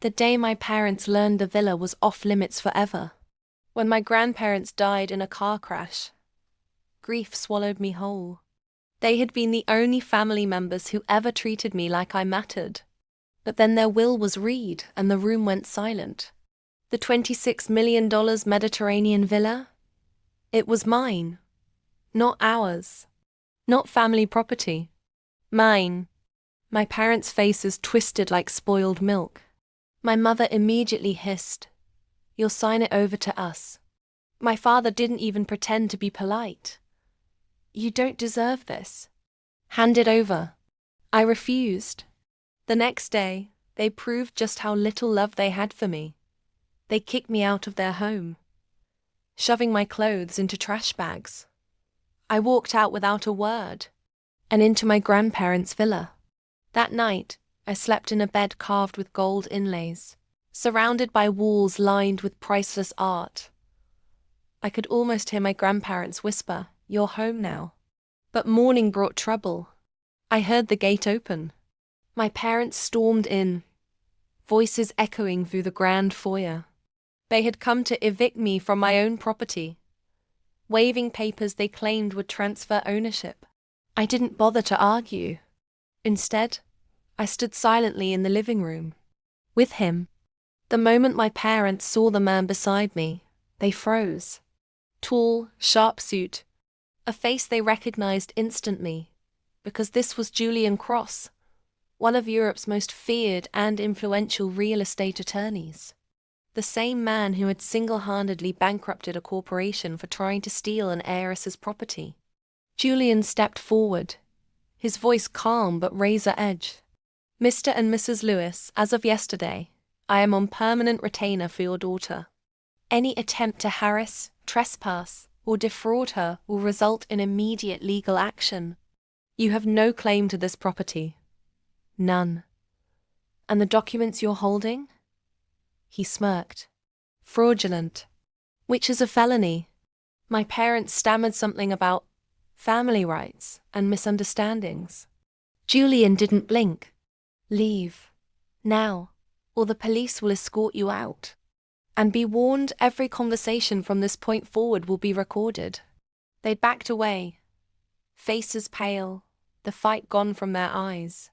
The day my parents learned the villa was off limits forever. When my grandparents died in a car crash, grief swallowed me whole. They had been the only family members who ever treated me like I mattered. But then their will was read and the room went silent. The $26 million Mediterranean villa? It was mine. Not ours. Not family property. Mine. My parents' faces twisted like spoiled milk. My mother immediately hissed, "You'll sign it over to us." My father didn't even pretend to be polite. "You don't deserve this. Hand it over." I refused. The next day, they proved just how little love they had for me. They kicked me out of their home, shoving my clothes into trash bags. I walked out without a word, and into my grandparents' villa. That night, I slept in a bed carved with gold inlays, surrounded by walls lined with priceless art. I could almost hear my grandparents whisper, "You're home now." But morning brought trouble. I heard the gate open. My parents stormed in, voices echoing through the grand foyer. They had come to evict me from my own property, waving papers they claimed would transfer ownership. I didn't bother to argue. Instead, I stood silently in the living room, with him. The moment my parents saw the man beside me, they froze. Tall, sharp suit, a face they recognized instantly, because this was Julian Cross, one of Europe's most feared and influential real estate attorneys. The same man who had single-handedly bankrupted a corporation for trying to steal an heiress's property. Julian stepped forward, his voice calm but razor-edge. "Mr. and Mrs. Lewis, as of yesterday, I am on permanent retainer for your daughter. Any attempt to harass, trespass, or defraud her will result in immediate legal action. You have no claim to this property. None. And the documents you're holding?" He smirked. "Fraudulent. Which is a felony." My parents stammered something about family rights and misunderstandings. Julian didn't blink. "Leave. Now, or the police will escort you out. And be warned, every conversation from this point forward will be recorded." They backed away, faces pale, the fight gone from their eyes.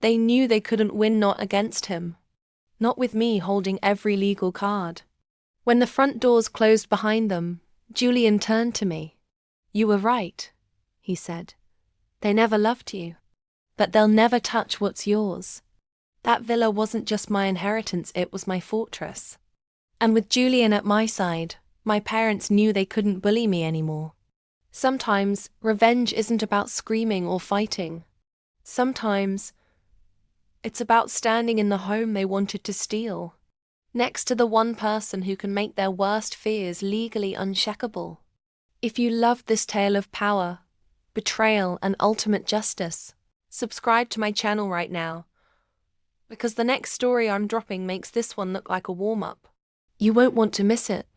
They knew they couldn't win, not against him. Not with me holding every legal card. When the front doors closed behind them, Julian turned to me. "You were right," he said. "They never loved you. But they'll never touch what's yours." That villa wasn't just my inheritance, it was my fortress. And with Julian at my side, my parents knew they couldn't bully me anymore. Sometimes, revenge isn't about screaming or fighting. Sometimes, it's about standing in the home they wanted to steal, next to the one person who can make their worst fears legally uncheckable. If you loved this tale of power, betrayal, and ultimate justice, subscribe to my channel right now, because the next story I'm dropping makes this one look like a warm-up. You won't want to miss it.